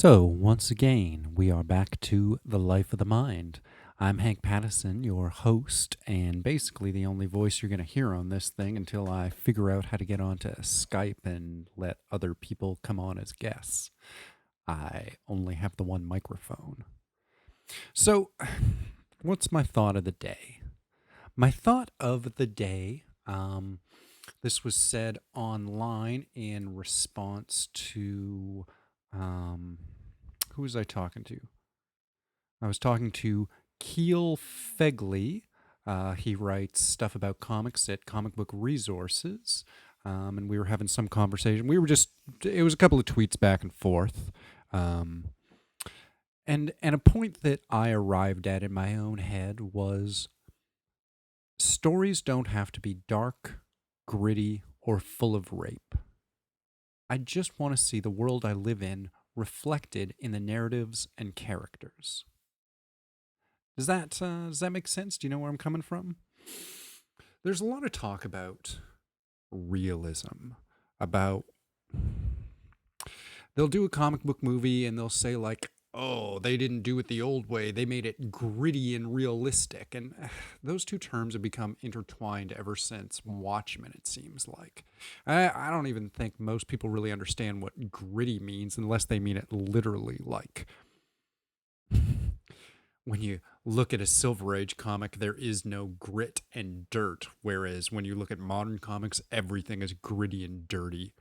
So, once again, we are back to The Life of the Mind. I'm Hank Pattison, your host, and basically the only voice you're going to hear on this thing until I figure out how to get onto Skype and let other people come on as guests. I only have the one microphone. So, what's my thought of the day? My thought of the day, this was said online in response to, who was I talking to? I was talking to Keel Fegley. He writes stuff about comics at Comic Book Resources. And we were having some conversation. It was a couple of tweets back and forth. Um, and a point that I arrived at in my own head was stories don't have to be dark, gritty, or full of rape. I just want to see the world I live in reflected in the narratives and characters. Does that make sense? Do you know where I'm coming from? There's a lot of talk about realism, about they'll do a comic book movie and they'll say like, "Oh, they didn't do it the old way. They made it gritty and realistic." And those two terms have become intertwined ever since Watchmen, it seems like. I don't even think most people really understand what gritty means unless they mean it literally, like when you look at a Silver Age comic, there is no grit and dirt. Whereas when you look at modern comics, everything is gritty and dirty.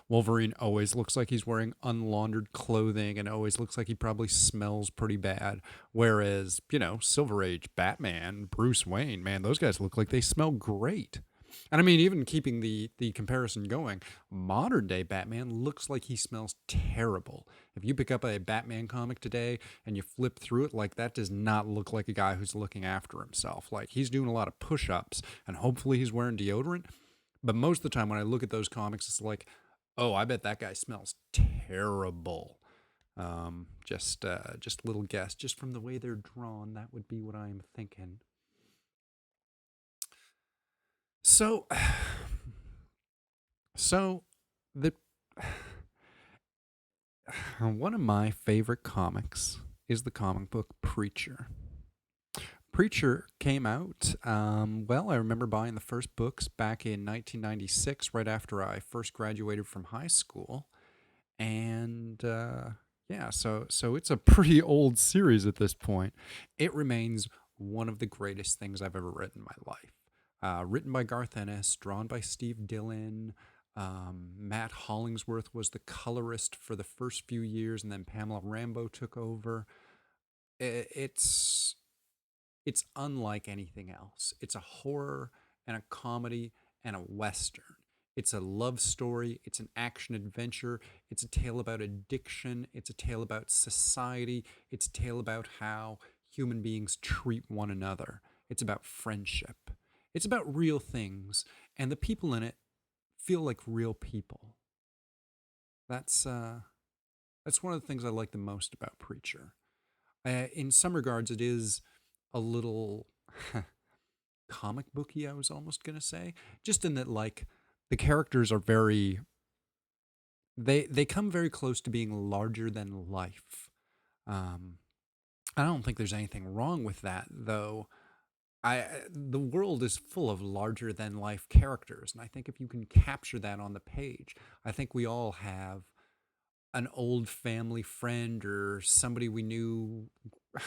Wolverine always looks like he's wearing unlaundered clothing and always looks like he probably smells pretty bad. Whereas, Silver Age Batman, Bruce Wayne, man, those guys look like they smell great. And I mean, even keeping the comparison going, modern day Batman looks like he smells terrible. If you pick up a Batman comic today and you flip through it, like that does not look like a guy who's looking after himself. Like he's doing a lot of push ups and hopefully he's wearing deodorant. But most of the time when I look at those comics, it's like, oh, I bet that guy smells terrible. Just a little guess, just from the way they're drawn, that would be what I'm thinking. So, so the one of my favorite comics is the comic book Preacher. Preacher came out. I remember buying the first books back in 1996, right after I first graduated from high school, and yeah, so it's a pretty old series at this point. It remains one of the greatest things I've ever read in my life. Written by Garth Ennis, drawn by Steve Dillon. Matt Hollingsworth was the colorist for the first few years, and then Pamela Rambeau took over. It's unlike anything else. It's a horror and a comedy and a western. It's a love story. It's an action adventure. It's a tale about addiction. It's a tale about society. It's a tale about how human beings treat one another. It's about friendship. It's about real things, and the people in it feel like real people. That's one of the things I like the most about Preacher. In some regards, it is a little comic booky, I was almost going to say, just in that like the characters are very they come very close to being larger than life. Um I don't think there's anything wrong with that though. The world is full of larger than life characters, and I think if you can capture that on the page, I think we all have an old family friend or somebody we knew.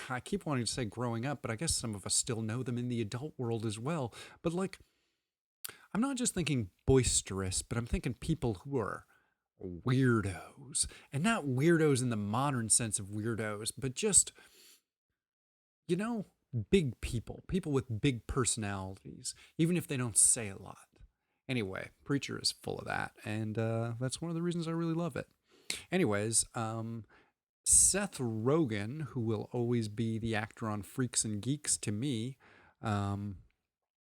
I keep wanting to say growing up, but I guess some of us still know them in the adult world as well. But like, I'm not just thinking boisterous, but I'm thinking people who are weirdos. And not weirdos in the modern sense of weirdos, but just, you know, big people, people with big personalities, even if they don't say a lot. Anyway, Preacher is full of that, and that's one of the reasons I really love it. Anyways, Seth Rogen, who will always be the actor on Freaks and Geeks to me, um,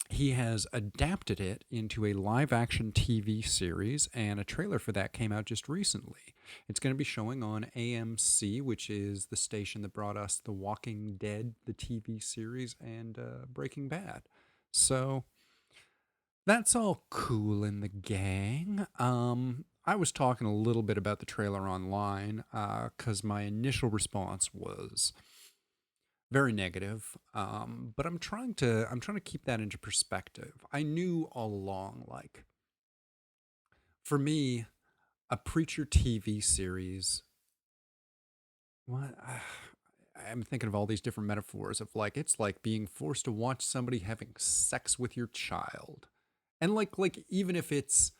he has adapted it into a live action TV series, and a trailer for that came out just recently. It's going to be showing on AMC, which is the station that brought us The Walking Dead, the TV series, and Breaking Bad. So that's all cool in the gang. I was talking a little bit about the trailer online because my initial response was very negative. But I'm trying to keep that into perspective. I knew all along, like for me, a Preacher TV series. What? I'm thinking of all these different metaphors of like it's like being forced to watch somebody having sex with your child, and like even if it's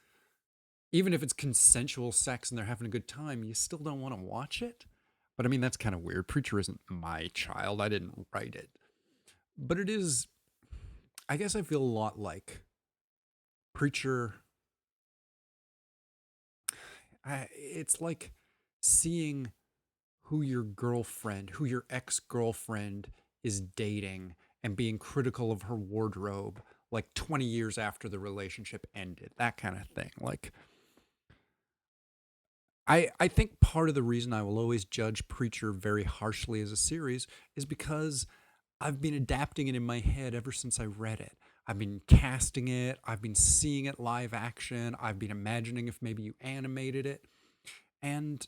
consensual sex and they're having a good time, you still don't want to watch it. But I mean, that's kind of weird. Preacher isn't my child. I didn't write it. But it is, I guess I feel a lot like Preacher. It's like seeing who your ex girlfriend is dating and being critical of her wardrobe like 20 years after the relationship ended. That kind of thing. Like, I think part of the reason I will always judge Preacher very harshly as a series is because I've been adapting it in my head ever since I read it. I've been casting it, I've been seeing it live action, I've been imagining if maybe you animated it. And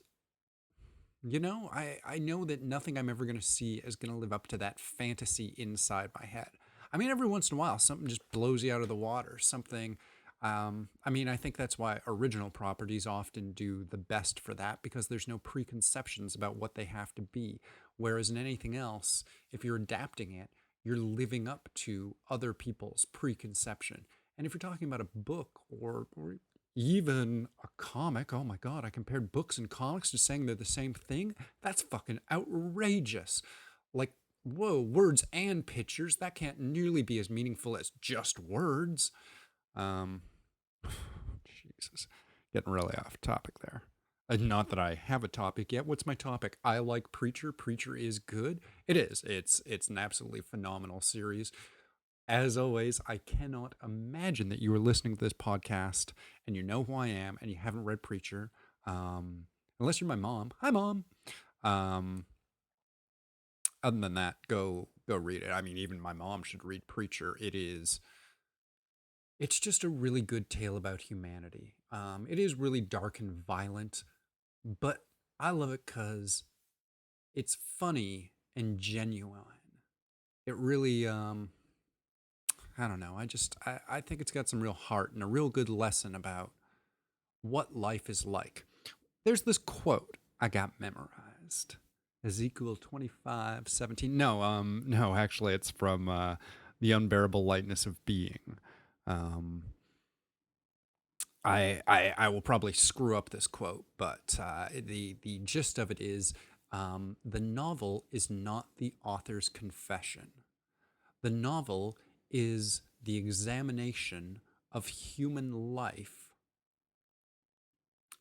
I know that nothing I'm ever going to see is going to live up to that fantasy inside my head. I mean, every once in a while, something just blows you out of the water. Something, I mean, I think that's why original properties often do the best for that because there's no preconceptions about what they have to be. Whereas in anything else, if you're adapting it, you're living up to other people's preconception. And if you're talking about a book or even a comic. Oh my God, I compared books and comics to saying they're the same thing. That's fucking outrageous. Like, whoa, words and pictures, that can't nearly be as meaningful as just words. Um, Jesus, getting really off topic there. Not that I have a topic yet. What's my topic? I like Preacher. Preacher is good. It is. It's an absolutely phenomenal series. As always, I cannot imagine that you are listening to this podcast and you know who I am and you haven't read Preacher. Um, Unless you're my mom. Hi, mom. Um, Other than that, go read it. I mean, even my mom should read Preacher. It's just a really good tale about humanity. It is really dark and violent, but I love it because it's funny and genuine. It really, I don't know. I think it's got some real heart and a real good lesson about what life is like. There's this quote I got memorized. Ezekiel 25:17. No, actually it's from the Unbearable Lightness of Being. Um, I will probably screw up this quote, but the gist of it is the novel is not the author's confession. The novel is the examination of human life.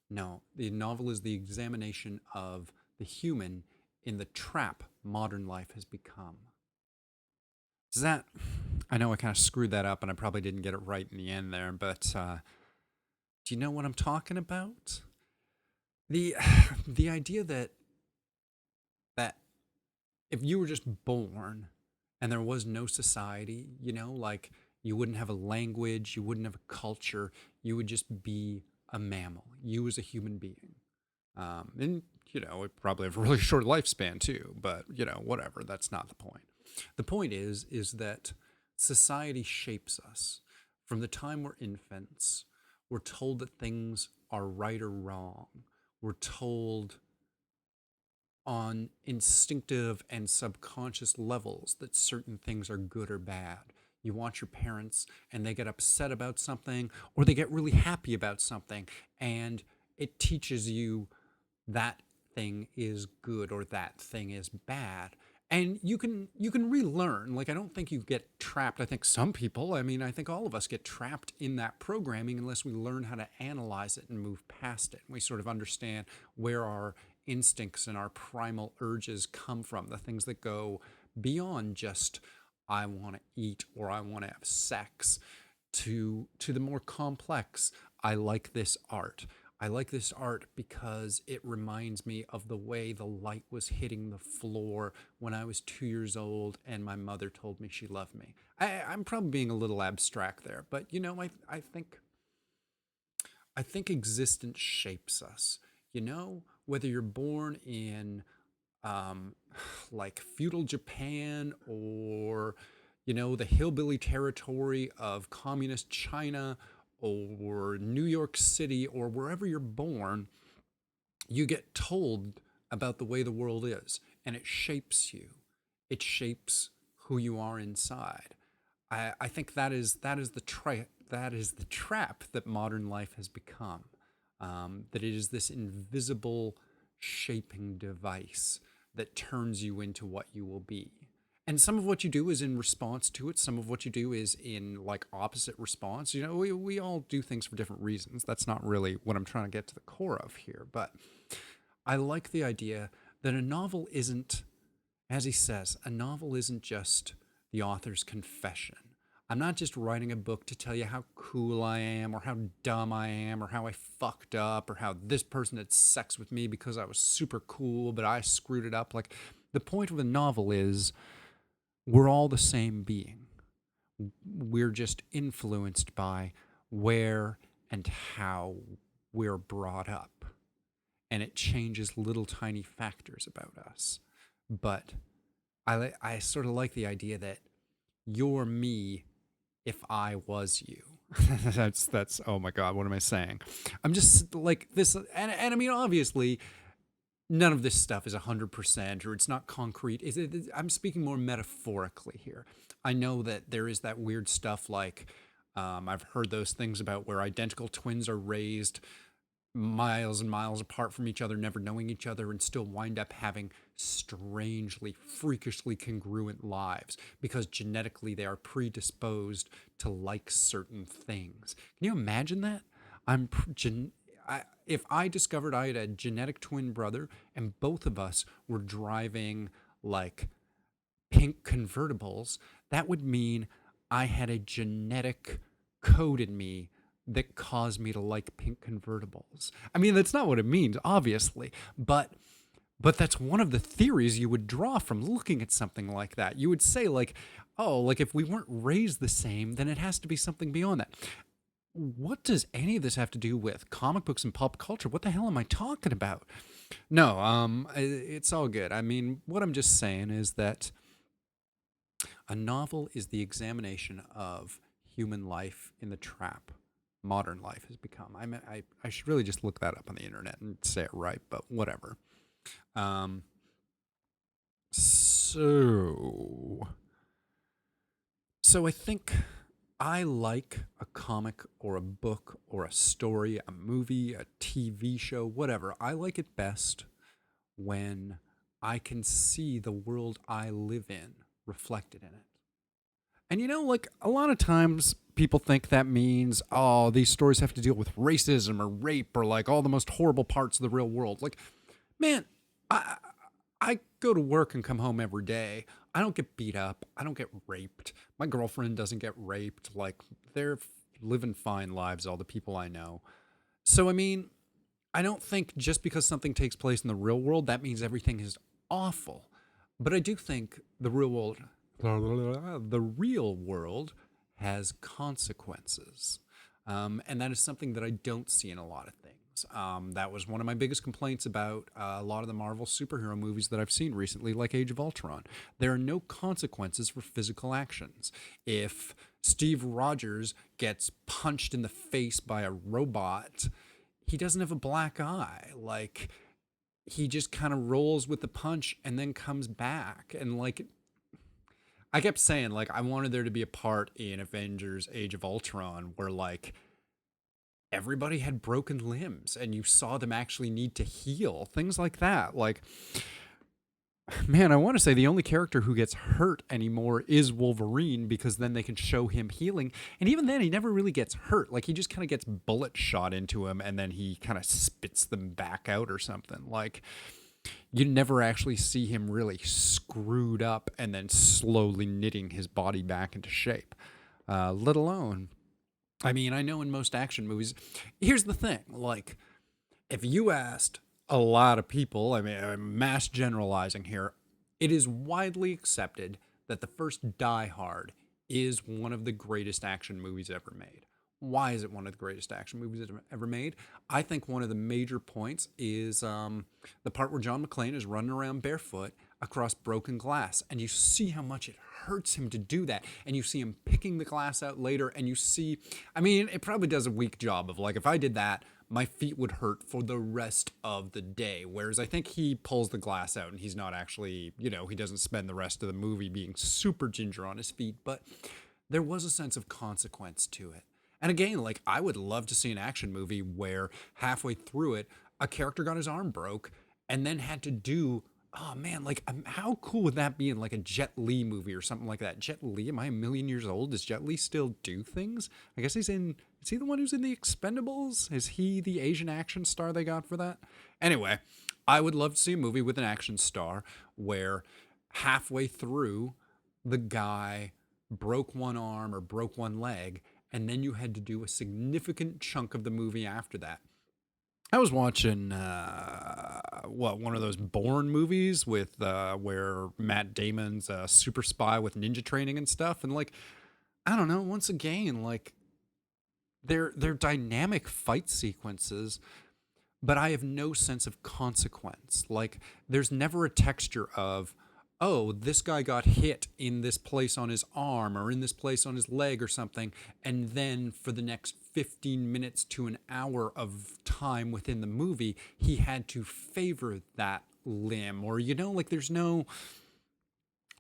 No, the novel is the examination of the human in the trap modern life has become. Does that? I know I kind of screwed that up and I probably didn't get it right in the end there, but do you know what I'm talking about? The the idea that if you were just born and there was no society, like you wouldn't have a language, you wouldn't have a culture, you would just be a mammal. You as a human being. And, it probably have a really short lifespan too, but, whatever. That's not the point. The point is that society shapes us. From the time we're infants, we're told that things are right or wrong. We're told on instinctive and subconscious levels that certain things are good or bad. You watch your parents and they get upset about something or they get really happy about something, and it teaches you that thing is good or that thing is bad. And you can relearn. Like, I don't think you get trapped. I think some people, I mean, I think all of us get trapped in that programming unless we learn how to analyze it and move past it. And we sort of understand where our instincts and our primal urges come from, the things that go beyond just I want to eat or I want to have sex, to the more complex. I like this art. I like this art because it reminds me of the way the light was hitting the floor when I was 2 years old and my mother told me she loved me. I'm probably being a little abstract there, but I think I think existence shapes us. You know, whether you're born in um, like feudal Japan or, you know, the hillbilly territory of communist China or New York City or wherever you're born, you get told about the way the world is and it shapes you. It shapes who you are inside. I think that is the trap that modern life has become. That it is this invisible shaping device that turns you into what you will be. And some of what you do is in response to it. Some of what you do is in like opposite response. You know, we all do things for different reasons. That's not really what I'm trying to get to the core of here. But I like the idea that a novel isn't, as he says, a novel isn't just the author's confession. I'm not just writing a book to tell you how cool I am or how dumb I am or how I fucked up or how this person had sex with me because I was super cool, but I screwed it up. Like, the point of a novel is we're all the same being. We're just influenced by where and how we're brought up. And it changes little tiny factors about us. But I sort of like the idea that you're me if I was you. That's oh my god, what am I saying? I'm just like this, and I mean obviously none of this stuff is 100% or it's not concrete. I'm speaking more metaphorically here. I know that there is that weird stuff like I've heard those things about where identical twins are raised miles and miles apart from each other, never knowing each other, and still wind up having strangely, freakishly congruent lives because genetically they are predisposed to like certain things. Can you imagine that? If I discovered I had a genetic twin brother and both of us were driving like pink convertibles, that would mean I had a genetic code in me that caused me to like pink convertibles. I mean, that's not what it means, obviously, but that's one of the theories you would draw from looking at something like that. You would say like, oh, like if we weren't raised the same, then it has to be something beyond that. What does any of this have to do with comic books and pop culture? What the hell am I talking about? No, it's all good. I mean, what I'm just saying is that a novel is the examination of human life in the trap modern life has become. I should really just look that up on the internet and say it right, but whatever. Um, so, so I think I like a comic or a book or a story, a movie, a TV show, whatever. I like it best when I can see the world I live in reflected in it. And you know, like a lot of times people think that means, oh, these stories have to deal with racism or rape or like all the most horrible parts of the real world. Like, man, I I go to work and come home every day. I don't get beat up. I don't get raped. My girlfriend doesn't get raped. Like they're living fine lives, all the people I know. So I mean, I don't think just because something takes place in the real world, that means everything is awful. But I do think the real world has consequences. And that is something that I don't see in a lot of things. That was one of my biggest complaints about a lot of the Marvel superhero movies that I've seen recently, like Age of Ultron. There are no consequences for physical actions. If Steve Rogers gets punched in the face by a robot, he doesn't have a black eye. Like, he just kind of rolls with the punch and then comes back. And, like, I kept saying, like, I wanted there to be a part in Avengers Age of Ultron where, like, everybody had broken limbs and you saw them actually need to heal. Things like that. Like, man, I want to say the only character who gets hurt anymore is Wolverine because then they can show him healing. And even then, he never really gets hurt. Like, he just kind of gets bullet shot into him and then he kind of spits them back out or something. Like, you never actually see him really screwed up and then slowly knitting his body back into shape. Let alone, I mean, I know in most action movies, here's the thing, like, if you asked a lot of people, I mean, I'm mass generalizing here, it is widely accepted that the first Die Hard is one of the greatest action movies ever made. Why is it one of the greatest action movies that have ever made? I think one of the major points is the part where John McClane is running around barefoot across broken glass, and you see how much it hurts him to do that, and you see him picking the glass out later, and you see, I mean, it probably does a weak job of like, if I did that, my feet would hurt for the rest of the day. Whereas I think he pulls the glass out and he's not actually, he doesn't spend the rest of the movie being super ginger on his feet, but there was a sense of consequence to it. And again, like, I would love to see an action movie where halfway through it, a character got his arm broke and then had to do, oh man, like, how cool would that be in like a Jet Li movie or something like that? Jet Li, am I a million years old? Does Jet Li still do things? I guess is he the one who's in the Expendables? Is he the Asian action star they got for that? Anyway, I would love to see a movie with an action star where halfway through the guy broke one arm or broke one leg, and then you had to do a significant chunk of the movie after that. I was watching one of those Bourne movies with where Matt Damon's a super spy with ninja training and stuff, and like, I don't know. Once again, like, they're dynamic fight sequences, but I have no sense of consequence. Like, there's never a texture of, oh, this guy got hit in this place on his arm or in this place on his leg or something, and then for the next 15 minutes to an hour of time within the movie, he had to favor that limb. Or, like, there's no...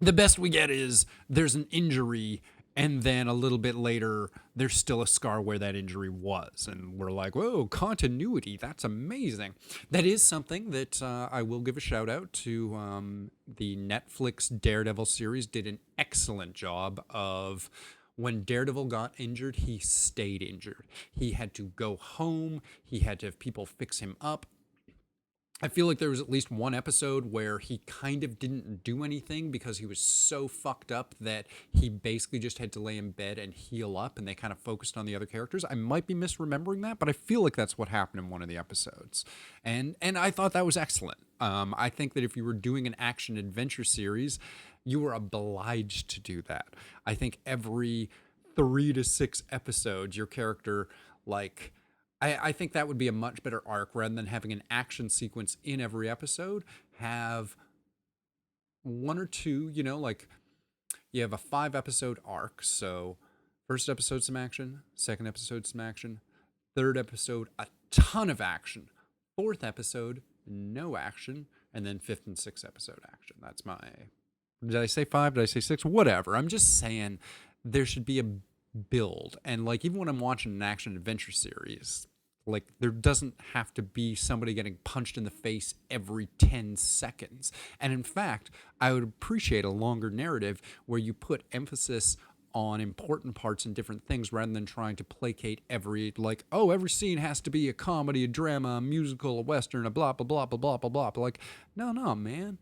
The best we get is there's an injury, and then a little bit later, there's still a scar where that injury was. And we're like, whoa, continuity, that's amazing. That is something that I will give a shout out to. The Netflix Daredevil series did an excellent job of, when Daredevil got injured, he stayed injured. He had to go home. He had to have people fix him up. I feel like there was at least one episode where he kind of didn't do anything because he was so fucked up that he basically just had to lay in bed and heal up, and they kind of focused on the other characters. I might be misremembering that, but I feel like that's what happened in one of the episodes. And I thought that was excellent. I think that if you were doing an action adventure series, you were obliged to do that. I think every 3 to 6 episodes, your character, like... I think that would be a much better arc rather than having an action sequence in every episode. Have one or two, like, you have a 5-episode arc. So first episode, some action. Second episode, some action. Third episode, a ton of action. Fourth episode, no action. And then fifth and sixth episode action. That's my... Did I say 5? Did I say 6? Whatever. I'm just saying there should be a build. And like, even when I'm watching an action adventure series, like, there doesn't have to be somebody getting punched in the face every 10 seconds. And in fact, I would appreciate a longer narrative where you put emphasis on important parts and different things rather than trying to placate every, like, oh, every scene has to be a comedy, a drama, a musical, a western, a blah, blah, blah, blah, blah, blah, blah. But like, no, man.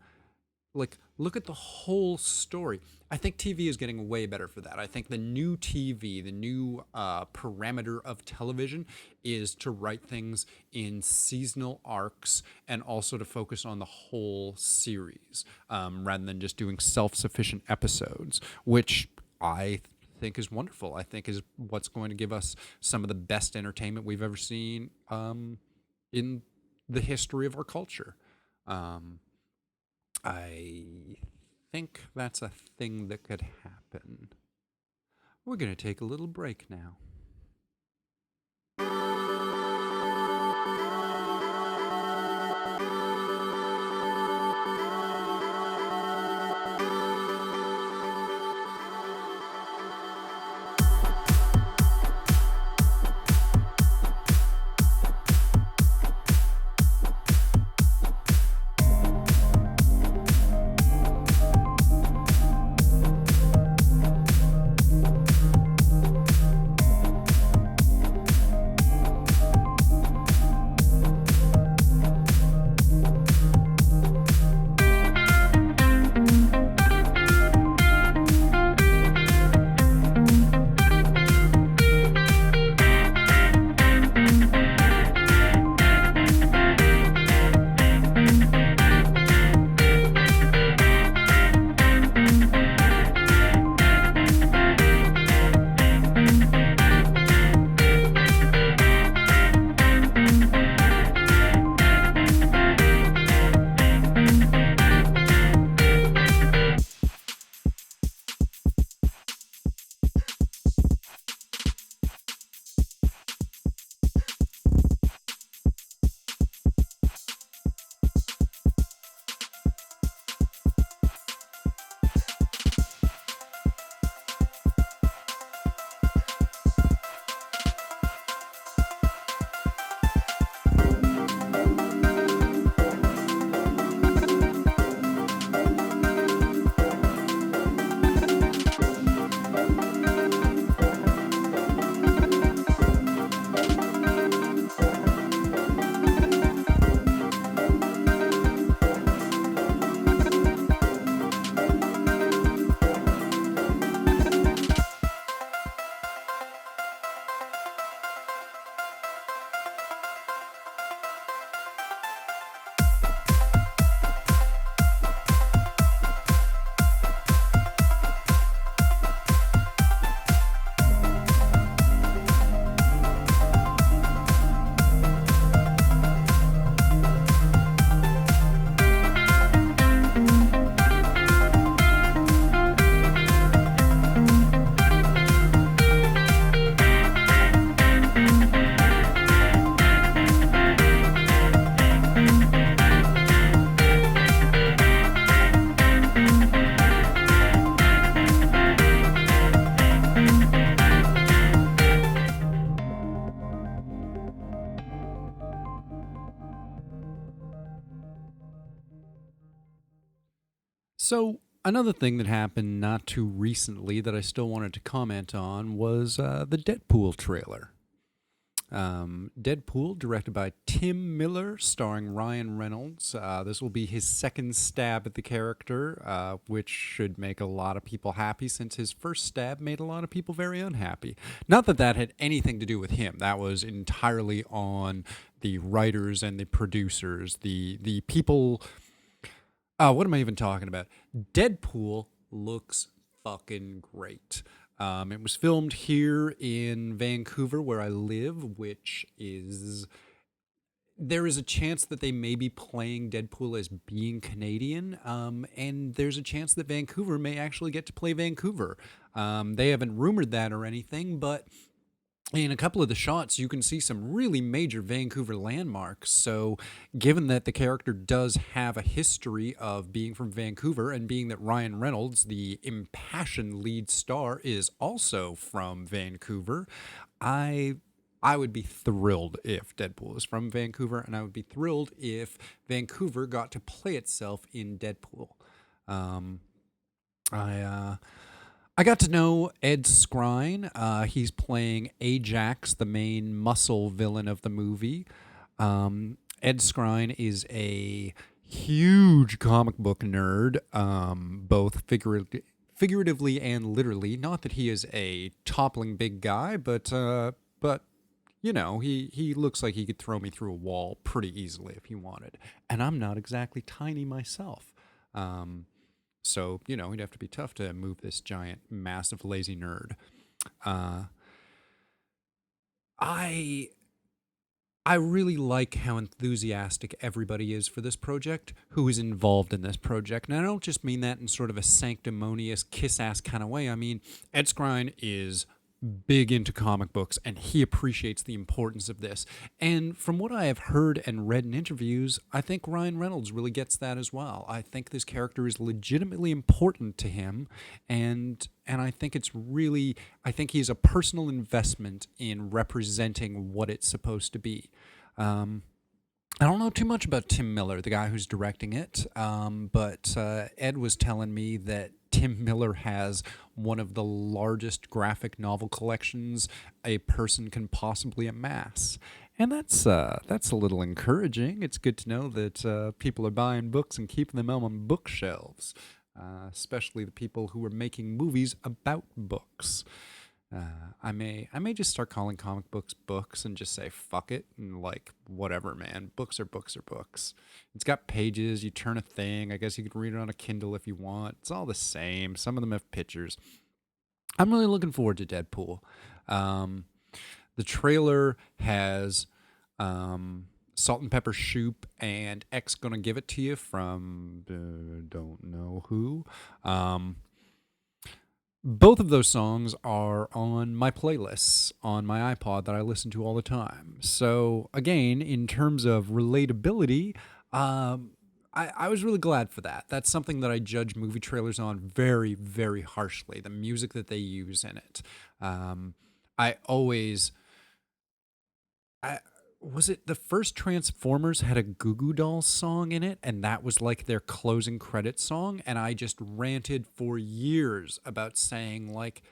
Like, look at the whole story. I think TV is getting way better for that. I think the new TV, the new parameter of television is to write things in seasonal arcs and also to focus on the whole series rather than just doing self-sufficient episodes, which I think is wonderful. I think is what's going to give us some of the best entertainment we've ever seen in the history of our culture. I think that's a thing that could happen. We're going to take a little break now. So, another thing that happened not too recently that I still wanted to comment on was the Deadpool trailer. Deadpool, directed by Tim Miller, starring Ryan Reynolds. This will be his second stab at the character, which should make a lot of people happy since his first stab made a lot of people very unhappy. Not that that had anything to do with him. That was entirely on the writers and the producers, the people. What am I even talking about? Deadpool looks fucking great. It was filmed here in Vancouver, where I live, which is. There is a chance that they may be playing Deadpool as being Canadian, and there's a chance that Vancouver may actually get to play Vancouver. They haven't rumored that or anything, but in a couple of the shots, you can see some really major Vancouver landmarks. So, given that the character does have a history of being from Vancouver, and being that Ryan Reynolds, the impassioned lead star, is also from Vancouver, I I would be thrilled if Deadpool is from Vancouver, and I would be thrilled if Vancouver got to play itself in Deadpool. Um, I I got to know Ed Skrein. He's playing Ajax, the main muscle villain of the movie. Ed Skrein is a huge comic book nerd, both figuratively and literally. Not that he is a toppling big guy, but you know, he looks like he could throw me through a wall pretty easily if he wanted. And I'm not exactly tiny myself. Um, so, you know, he'd have to be tough to move this giant, massive, lazy nerd. Uh, I I really like how enthusiastic everybody is for this project who is involved in this project. And I don't just mean that in sort of a sanctimonious, kiss ass kind of way. I mean, Ed Skrein is big into comic books and he appreciates the importance of this. And from what I have heard and read in interviews, I think Ryan Reynolds really gets that as well. I think this character is legitimately important to him, and I think it's really, I think he's a personal investment in representing what it's supposed to be. Um, I don't know too much about Tim Miller, the guy who's directing it, but Ed was telling me that Tim Miller has one of the largest graphic novel collections a person can possibly amass. And that's a little encouraging. It's good to know that people are buying books and keeping them on bookshelves, especially the people who are making movies about books. I may just start calling comic books books and just say fuck it and like whatever, man. Books are books are books. It's got pages. You turn a thing. I guess you could read it on a Kindle if you want. It's all the same. Some of them have pictures. I'm really looking forward to Deadpool. Um, the trailer has Salt and Pepper Shoop and X Gonna Give It to You from don't know who. Both of those songs are on my playlists on my iPod that I listen to all the time. So, again, in terms of relatability, I was really glad for that. That's something that I judge movie trailers on very, very harshly, the music that they use in it. Um, I always I was it the first Transformers had a Goo Goo Dolls song in it, and that was like their closing credits song, and I just ranted for years about saying like,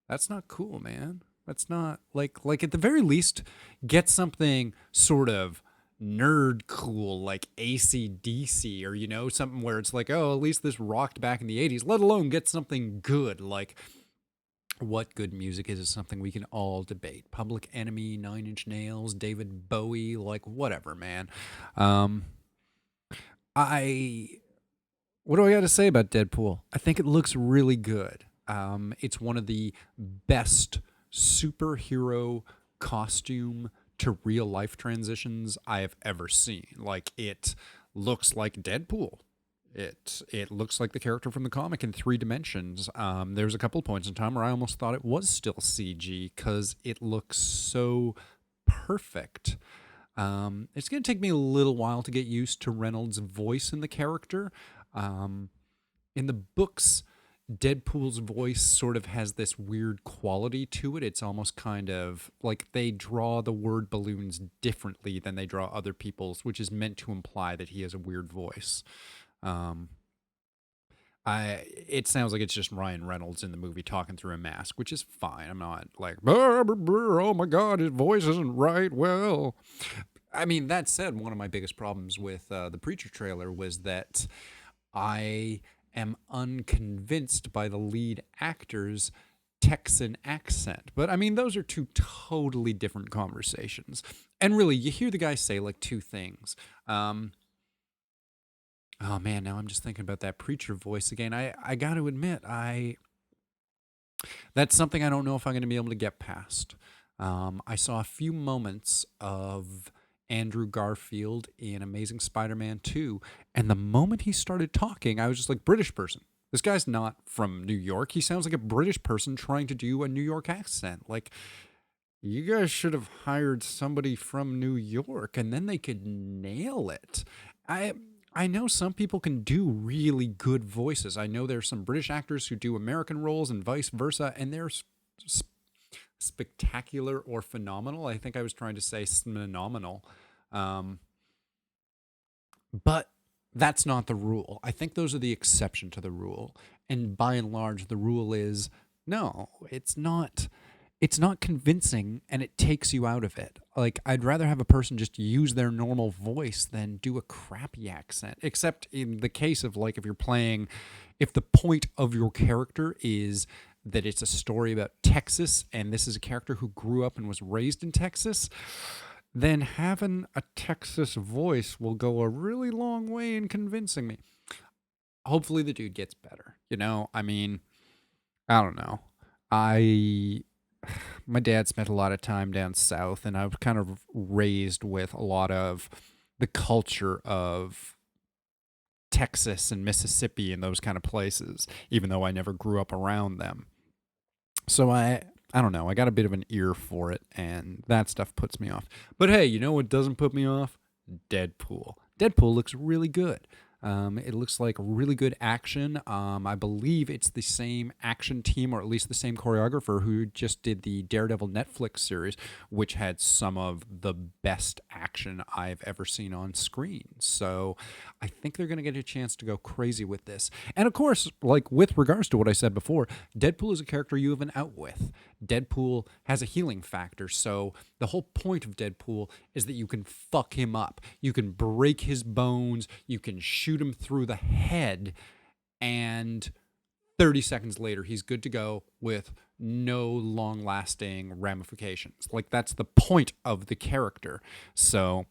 that's not cool, man. That's not like at the very least, get something sort of nerd cool like AC/DC, or you know, something where it's like, oh, at least this rocked back in the 80s, let alone get something good like what good music is something we can all debate. Public Enemy, Nine Inch Nails, David Bowie, like whatever, man. Um, I what do I got to say about Deadpool? I think it looks really good. It's one of the best superhero costume to real life transitions I have ever seen. Like it looks like Deadpool. It looks like the character from the comic in 3 dimensions. There's a couple points in time where I almost thought it was still CG because it looks so perfect. It's going to take me a little while to get used to Reynolds' voice in the character. Um, in the books, Deadpool's voice sort of has this weird quality to it. It's almost kind of like they draw the word balloons differently than they draw other people's, which is meant to imply that he has a weird voice. Um, It sounds like it's just Ryan Reynolds in the movie talking through a mask, which is fine. I'm not like, oh my God, his voice isn't right. Well, I mean, that said, one of my biggest problems with the Preacher trailer was that I am unconvinced by the lead actor's Texan accent. But I mean, those are two totally different conversations. And really, you hear the guy say like two things. Oh man, now I'm just thinking about that Preacher voice again. I got to admit, that's something I don't know if I'm going to be able to get past. I saw a few moments of Andrew Garfield in Amazing Spider-Man 2, and the moment he started talking, I was just like, British person. This guy's not from New York. He sounds like a British person trying to do a New York accent. Like, you guys should have hired somebody from New York, and then they could nail it. I I know some people can do really good voices. I know there's some British actors who do American roles and vice versa, and they're spectacular or phenomenal. I think I was trying to say phenomenal. Um, but that's not the rule. I think those are the exception to the rule. And by and large, the rule is no, it's not convincing, and it takes you out of it. Like, I'd rather have a person just use their normal voice than do a crappy accent. Except in the case of, like, if the point of your character is that it's a story about Texas and this is a character who grew up and was raised in Texas, then having a Texas voice will go a really long way in convincing me. Hopefully the dude gets better. I mean, I don't know. My dad spent a lot of time down south, and I was kind of raised with a lot of the culture of Texas and Mississippi and those kind of places, even though I never grew up around them. So I don't know. I got a bit of an ear for it, and that stuff puts me off. But hey, you know what doesn't put me off? Deadpool. Deadpool looks really good. It looks like really good action. I believe it's the same action team, or at least the same choreographer who just did the Daredevil Netflix series, which had some of the best action I've ever seen on screen. So I think they're going to get a chance to go crazy with this. And of course, like with regards to what I said before, Deadpool is a character you have an out with. Deadpool has a healing factor. So the whole point of Deadpool is that you can fuck him up. You can break his bones. You can shoot him through the head, and 30 seconds later, he's good to go with no long-lasting ramifications. Like, that's the point of the character. So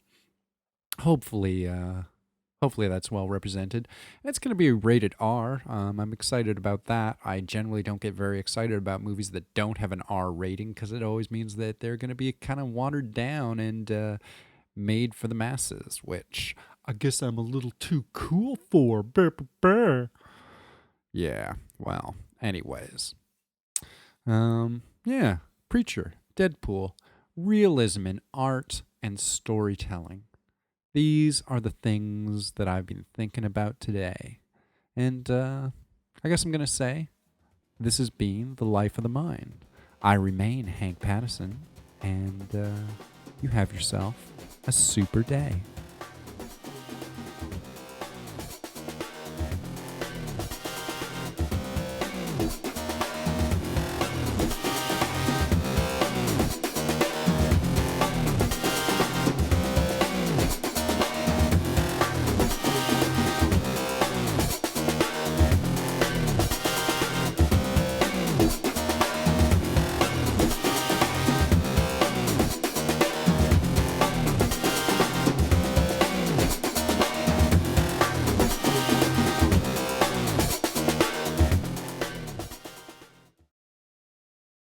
hopefully that's well represented. It's going to be rated R. I'm excited about that. I generally don't get very excited about movies that don't have an R rating, because it always means that they're going to be kind of watered down and made for the masses, which I guess I'm a little too cool for. Yeah, well, anyways. Yeah, Preacher, Deadpool, realism in art and storytelling. These are the things that I've been thinking about today. And I guess I'm going to say, this has been The Life of the Mind. I remain Hank Pattison, and you have yourself a super day.